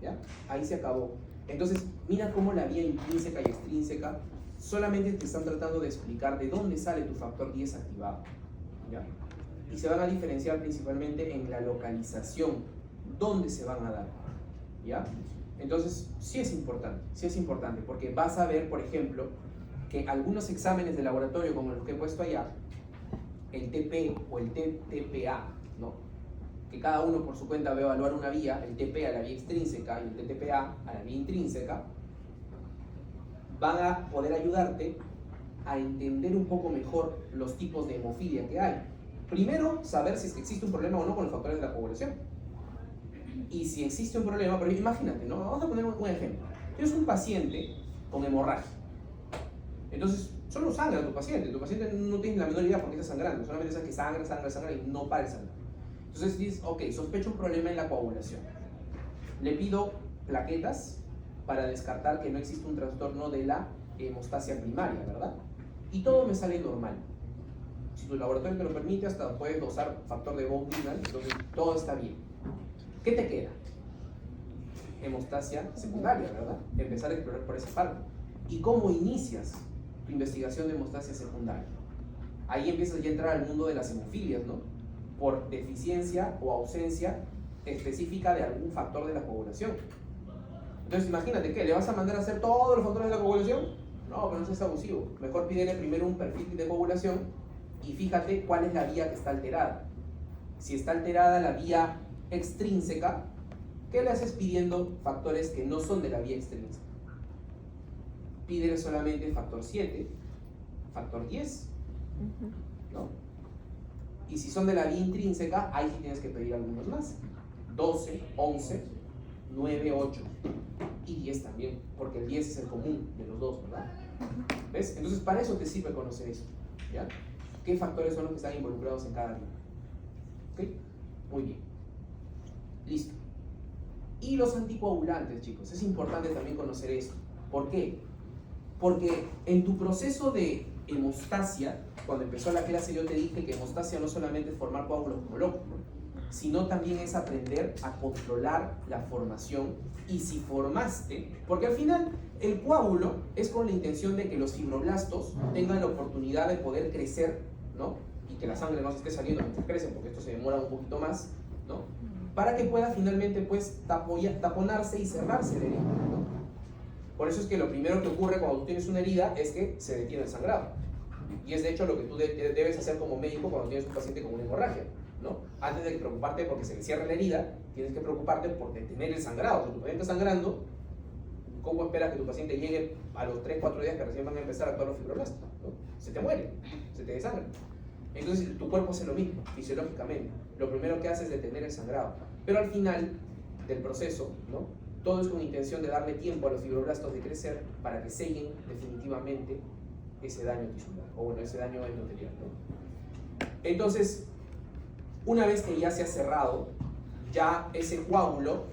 ¿Ya? Ahí se acabó. Entonces, mira cómo la vía intrínseca y extrínseca solamente te están tratando de explicar de dónde sale tu factor 10 activado. ¿Ya? y se van a diferenciar principalmente en la localización, dónde se van a dar, ¿ya? Entonces, sí es importante, porque vas a ver, por ejemplo, que algunos exámenes de laboratorio, como los que he puesto allá, el TP o el TTPA, ¿no? Que cada uno por su cuenta va a evaluar una vía, el TP a la vía extrínseca y el TTPA a la vía intrínseca, van a poder ayudarte a entender un poco mejor los tipos de hemofilia que hay. Primero, saber si es que existe un problema o no con los factores de la coagulación. Y si existe un problema, pero imagínate, ¿no? Vamos a poner un ejemplo. Tienes un paciente con hemorragia. Entonces, solo sangra tu paciente no tiene la menor idea por qué está sangrando, solamente sabe que sangra y no para de sangrar. Entonces dices, ok, sospecho un problema en la coagulación. Le pido plaquetas para descartar que no existe un trastorno de la hemostasia primaria, ¿verdad? Y todo me sale normal. Si tu laboratorio te lo permite, hasta puedes dosar factor de von Wiener, entonces todo está bien. ¿Qué te queda? Hemostasia secundaria, ¿verdad? Empezar a explorar por esa parte. ¿Y cómo inicias tu investigación de hemostasia secundaria? Ahí empiezas ya a entrar al mundo de las hemofilias, ¿no? Por deficiencia o ausencia específica de algún factor de la coagulación. Entonces imagínate, ¿qué? ¿Le vas a mandar a hacer todos los factores de la coagulación? No, pero no seas abusivo. Mejor pídele primero un perfil de coagulación y fíjate cuál es la vía que está alterada. Si está alterada la vía extrínseca, ¿qué le haces pidiendo factores que no son de la vía extrínseca? Pídele solamente factor 7, factor 10, ¿no? Y si son de la vía intrínseca, ahí sí tienes que pedir algunos más. 12, 11, 9, 8 y 10 también, porque el 10 es el común de los dos, ¿verdad? ¿Ves? Entonces para eso te sirve conocer eso, ¿ya? ¿Qué factores son los que están involucrados en cada vía? ¿Ok? Muy bien. Listo. Y los anticoagulantes, chicos, es importante también conocer esto. ¿Por qué? Porque en tu proceso de hemostasia, cuando empezó la clase yo te dije que hemostasia no solamente es formar coágulos como loco, ¿no? Sino también es aprender a controlar la formación. Y si formaste, porque al final el coágulo es con la intención de que los fibroblastos tengan la oportunidad de poder crecer, ¿no? Y que la sangre no se esté saliendo mientras crecen, porque esto se demora un poquito más, ¿no? Para que pueda finalmente pues taponarse y cerrarse la herida, ¿no? Por eso es que lo primero que ocurre cuando tú tienes una herida es que se detiene el sangrado. Y es de hecho lo que tú debes hacer como médico cuando tienes un paciente con una hemorragia, ¿no? Antes de preocuparte porque se le cierre la herida, tienes que preocuparte por detener el sangrado. Si tu paciente está sangrando, ¿cómo esperas que tu paciente llegue a los 3-4 días que recién van a empezar a actuar los fibroblastos, ¿no? Se te muere, se te desangra. Entonces tu cuerpo hace lo mismo, fisiológicamente. Lo primero que hace es detener el sangrado. Pero al final del proceso, ¿no? Todo es con intención de darle tiempo a los fibroblastos de crecer para que sellen definitivamente ese daño tisular, o bueno, ese daño endotelial, ¿no? Entonces, una vez que ya se ha cerrado, ya ese coágulo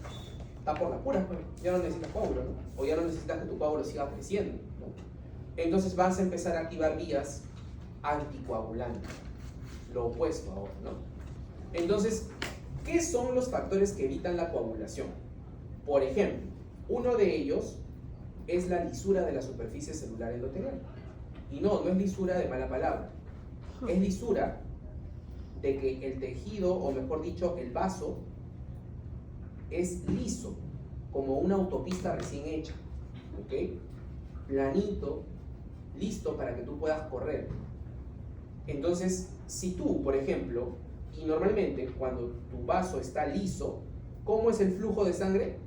está por las puras, pues, ya no necesitas coágulo, ¿no? O ya no necesitas que tu coágulo siga creciendo, ¿no? Entonces vas a empezar a activar vías anticoagulantes, lo opuesto ahora, ¿no? Entonces, ¿qué son los factores que evitan la coagulación? Por ejemplo, uno de ellos es la lisura de la superficie celular endotelial. Y no es lisura de mala palabra, es lisura de que el tejido, o mejor dicho, el vaso, es liso, como una autopista recién hecha, ¿ok? Planito, listo para que tú puedas correr. Entonces, si tú, por ejemplo, y normalmente cuando tu vaso está liso, ¿cómo es el flujo de sangre?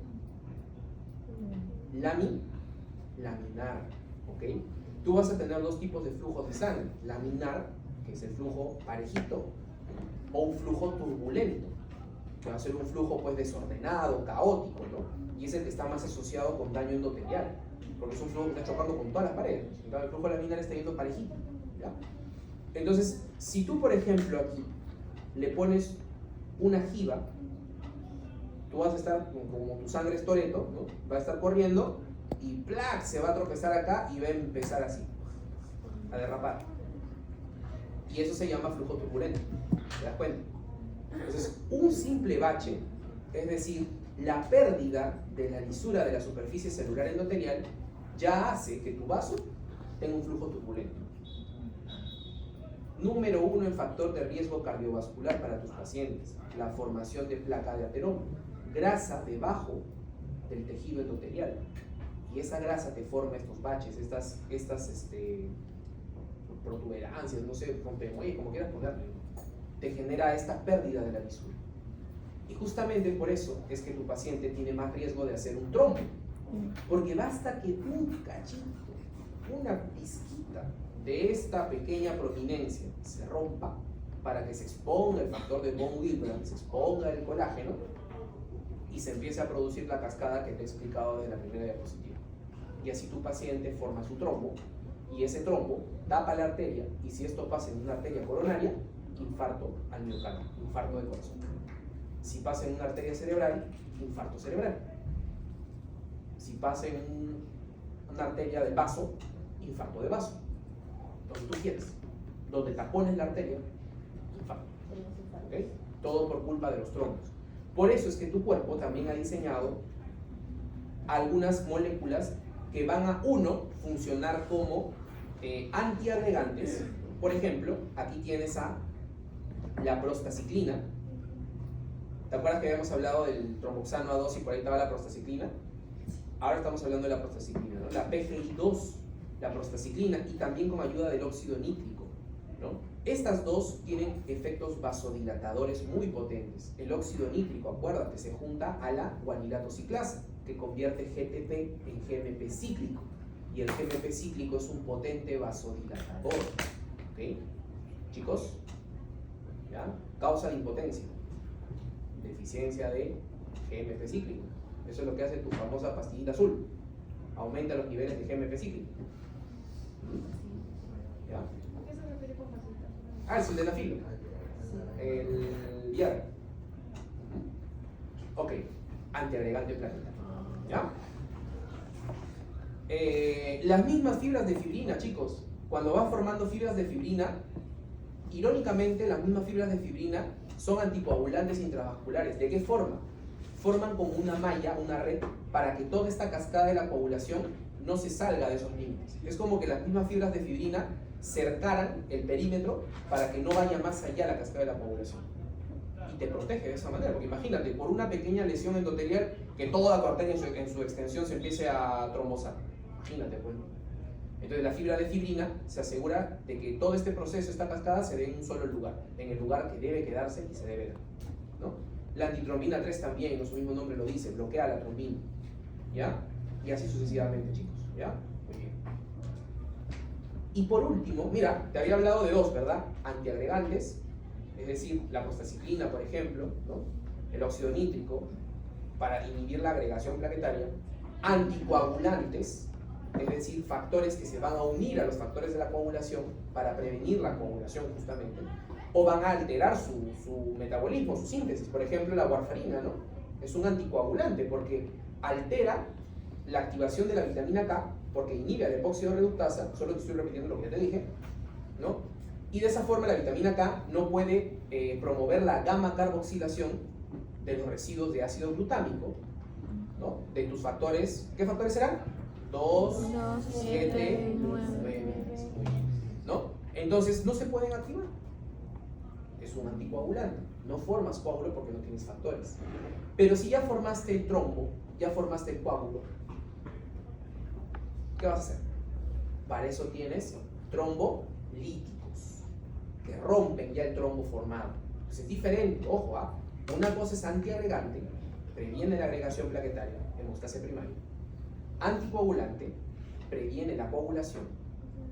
Laminar, ¿ok? Tú vas a tener dos tipos de flujos de sangre, laminar, que es el flujo parejito, o un flujo turbulento, que va a ser un flujo pues desordenado, caótico, ¿no? Y es el que está más asociado con daño endotelial, porque es un flujo que está chocando con todas las paredes. Entonces el flujo laminar está yendo parejito, ¿ya? Entonces, si tú por ejemplo aquí le pones una jiba, tú vas a estar, como tu sangre es Toretto, ¿no? Va a estar corriendo y ¡plac! Se va a tropezar acá y va a empezar así, a derrapar. Y eso se llama flujo turbulento, ¿te das cuenta? Entonces, un simple bache, es decir, la pérdida de la lisura de la superficie celular endotelial, ya hace que tu vaso tenga un flujo turbulento. Número 1 en factor de riesgo cardiovascular para tus pacientes, la formación de placa de ateroma, grasa debajo del tejido endotelial. Y esa grasa te forma estos baches, estas protuberancias, no sé, rompemuelles, como quieras ponerle, te genera esta pérdida de la lisura. Y justamente por eso es que tu paciente tiene más riesgo de hacer un trombo, porque basta que un cachito, una pizquita de esta pequeña prominencia se rompa para que se exponga el factor de von Willebrand, se exponga el colágeno y se empiece a producir la cascada que te he explicado desde la primera diapositiva. Y así tu paciente forma su trombo y ese trombo tapa la arteria, y si esto pasa en una arteria coronaria, infarto al miocardio, infarto del corazón. Si pasa en una arteria cerebral, infarto cerebral. Si pasa en una arteria del vaso, infarto de vaso. Donde tú quieres. Donde tapones la arteria, infarto. ¿Okay? Todo por culpa de los trombos. Por eso es que tu cuerpo también ha diseñado algunas moléculas que van a, funcionar como antiagregantes. Por ejemplo, aquí tienes a la prostaciclina. ¿Te acuerdas que habíamos hablado del tromboxano A2 y por ahí estaba la prostaciclina? Ahora estamos hablando de la prostaciclina, ¿no? La PGI2, la prostaciclina, y también con ayuda del óxido nítrico, ¿no? Estas dos tienen efectos vasodilatadores muy potentes. El óxido nítrico, acuérdate, se junta a la guanilato ciclasa, que convierte GTP en GMP cíclico. Y el GMP cíclico es un potente vasodilatador. ¿Ok? Chicos, ¿ya? Causa de impotencia, deficiencia de GMP cíclico. Eso es lo que hace tu famosa pastillita azul. Aumenta los niveles de GMP cíclico. ¿Ya? ¿A qué se refiere con facilitación? Ah, el sildenafilo. El Viagra. Ok, antiagregante planetario. ¿Ya? Las mismas fibras de fibrina, chicos, cuando vas formando fibras de fibrina, irónicamente las mismas fibras de fibrina son anticoagulantes intravasculares. ¿De qué forma? Forman como una malla, una red, para que toda esta cascada de la coagulación no se salga de esos límites. Es como que las mismas fibras de fibrina cercaran el perímetro para que no vaya más allá la cascada de la coagulación. Y te protege de esa manera, porque imagínate, por una pequeña lesión endotelial, que toda la arteria en su extensión se empiece a trombosar. Imagínate, pues. Entonces la fibra de fibrina se asegura de que todo este proceso, esta cascada, se dé en un solo lugar, en el lugar que debe quedarse y se debe dar, ¿no? La antitrombina 3 también, su mismo nombre lo dice, bloquea la trombina, ¿ya? Y así sucesivamente, chicos, ¿ya? Muy bien. Y por último, mira, te había hablado de dos, ¿verdad? Antiagregantes, es decir, la prostaciclina, por ejemplo, ¿no? El óxido nítrico, para inhibir la agregación plaquetaria. Anticoagulantes, es decir, factores que se van a unir a los factores de la coagulación para prevenir la coagulación justamente, o van a alterar su metabolismo, su síntesis. Por ejemplo, la warfarina, ¿no? Es un anticoagulante porque altera la activación de la vitamina K, porque inhibe al epóxido reductasa, solo te estoy repitiendo lo que ya te dije, ¿no? Y de esa forma la vitamina K no puede promover la gamma carboxilación de los residuos de ácido glutámico, ¿no? De tus factores, ¿qué factores serán? 2, 7, 9, ¿no? Entonces no se pueden activar. Es un anticoagulante. No formas coágulo porque no tienes factores. Pero si ya formaste el trombo, ya formaste el coágulo, ¿qué vas a hacer? Para eso tienes trombolíticos, que rompen ya el trombo formado. Entonces es diferente, ojo, ¿ah? Una cosa es antiagregante, previene la agregación plaquetaria, hemostasia primaria. Anticoagulante, previene la coagulación.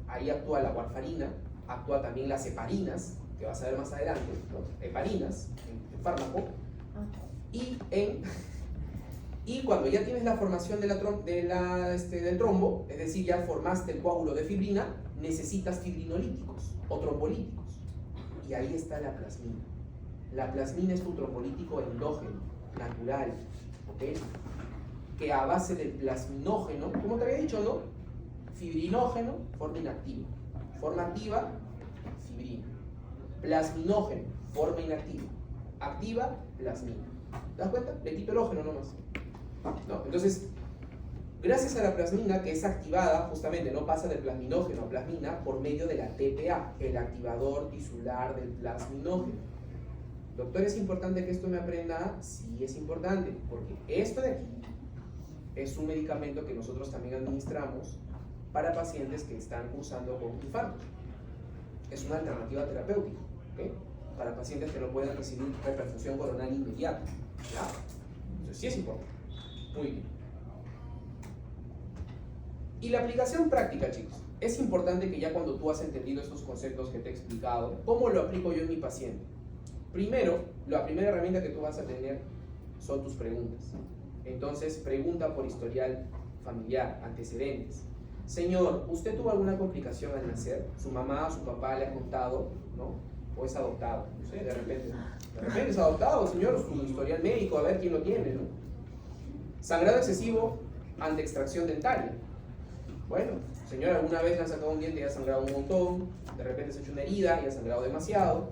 Ahí actúa la warfarina, actúa también las heparinas, que vas a ver más adelante, ¿no? Heparinas, en fármaco. Y cuando ya tienes la formación del trombo, es decir, ya formaste el coágulo de fibrina, necesitas fibrinolíticos o trombolíticos. Y ahí está la plasmina. La plasmina es tu trombolítico endógeno, natural, ¿ok? Que a base del plasminógeno, como te había dicho, ¿no? Fibrinógeno, forma inactiva. Forma activa, fibrina. Plasminógeno, forma inactiva. Activa, plasmina. ¿Te das cuenta? Le quito el ógeno nomás, ¿no? Entonces, Gracias a la plasmina, que es activada, justamente no pasa del plasminógeno a plasmina por medio de la TPA, el activador tisular del plasminógeno. Doctor, ¿es importante que esto me aprenda? Sí, es importante, porque esto de aquí es un medicamento que nosotros también administramos para pacientes que están cursando con infarto. Es una alternativa terapéutica, ¿ok? Para pacientes que no pueden recibir reperfusión coronaria inmediata. ¿Ya? Entonces sí es importante. Muy bien. Y la aplicación práctica, chicos. Es importante que ya cuando tú has entendido estos conceptos que te he explicado, ¿cómo lo aplico yo en mi paciente? Primero, la primera herramienta que tú vas a tener son tus preguntas. Entonces, pregunta por historial familiar, antecedentes. Señor, ¿usted tuvo alguna complicación al nacer? ¿Su mamá, su papá le ha contado, no? ¿O es adoptado? No sé, de repente es adoptado, señor, su historial médico, a ver quién lo tiene, ¿no? Sangrado excesivo ante extracción dentaria. Bueno, señor, alguna vez le han sacado un diente y ha sangrado un montón, de repente se ha hecho una herida y ha sangrado demasiado.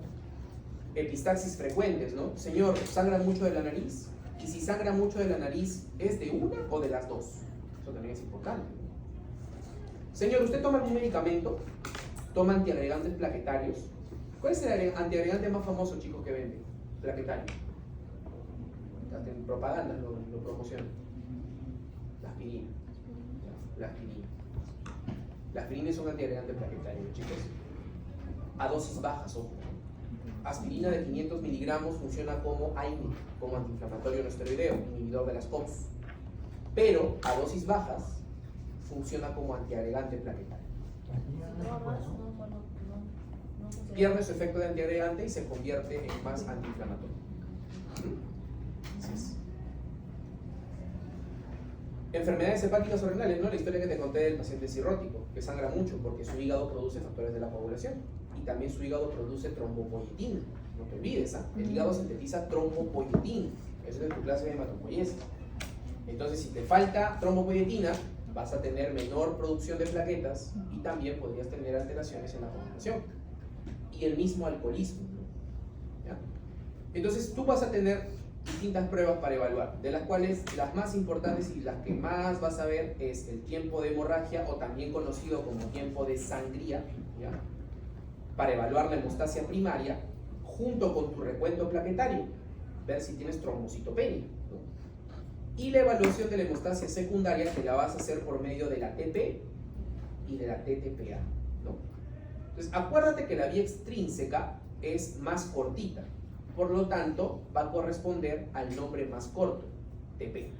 Epistaxis frecuentes, ¿no? Señor, ¿sangra mucho de la nariz? Y si sangra mucho de la nariz, ¿es de una o de las dos? Eso también es importante, ¿no? Señor, ¿usted toma algún medicamento? ¿Toma antiagregantes plaquetarios? ¿Cuál es el antiagregante más famoso, chicos, que vende? Plaquetario. Hasta en propaganda lo promocionan. La aspirina. La aspirina. La aspirina es un antiagregante plaquetario, chicos. A dosis bajas, ojo. Aspirina de 500 miligramos funciona como AINE, como antiinflamatorio no esteroideo, inhibidor de las COX. Pero a dosis bajas funciona como antiagregante plaquetario. Pierde su efecto de antiagregante y se convierte en más antiinflamatorio. Así es. Enfermedades hepáticas o renales, ¿no? La historia que te conté del paciente cirrótico, que sangra mucho porque su hígado produce factores de la coagulación y también su hígado produce trombopoyetina. No te olvides, ¿ah? El hígado sintetiza trombopoyetina. Eso es de tu clase de hematopoiesis. Entonces, si te falta trombopoyetina, vas a tener menor producción de plaquetas y también podrías tener alteraciones en la coagulación. Y el mismo alcoholismo, ¿no? ¿Ya? Entonces, tú vas a tener distintas pruebas para evaluar, de las cuales las más importantes y las que más vas a ver es el tiempo de hemorragia, o también conocido como tiempo de sangría, ¿ya? Para evaluar la hemostasia primaria junto con tu recuento plaquetario, ver si tienes trombocitopenia, ¿no? Y la evaluación de la hemostasia secundaria, que la vas a hacer por medio de la TP y de la TTPA, ¿no? Entonces, acuérdate que la vía extrínseca es más cortita, por lo tanto, va a corresponder al nombre más corto, TP.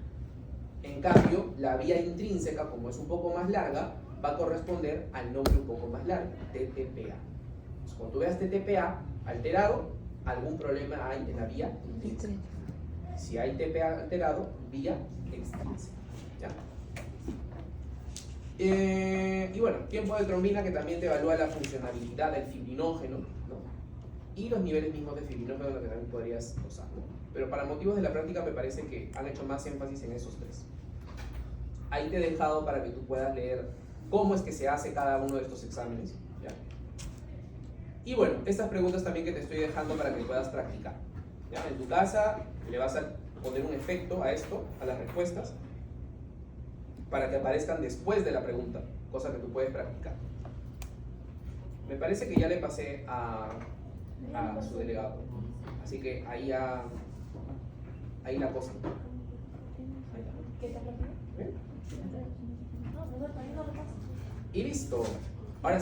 En cambio, la vía intrínseca, como es un poco más larga, va a corresponder al nombre un poco más largo, TTPA. Entonces, cuando tú veas TTPA alterado, algún problema hay en la vía intrínseca. Si hay TPA alterado, vía extrínseca. ¿Ya? Y bueno, tiempo de trombina, que también te evalúa la funcionalidad del fibrinógeno, ¿no? Y los niveles mismos de fibrinógeno, lo que también podrías usar, ¿no? Pero para motivos de la práctica me parece que han hecho más énfasis en esos tres. Ahí te he dejado para que tú puedas leer cómo es que se hace cada uno de estos exámenes, ¿ya? Y bueno, estas preguntas también que te estoy dejando para que puedas practicar, ¿ya? En tu casa le vas a poner un efecto a esto, a las respuestas, para que aparezcan después de la pregunta, cosa que tú puedes practicar. Me parece que ya le pasé a su delegado, así que ahí la cosa. ¿Qué tal la primera? ¿Eh? No, no, no, no, no, no. Y listo.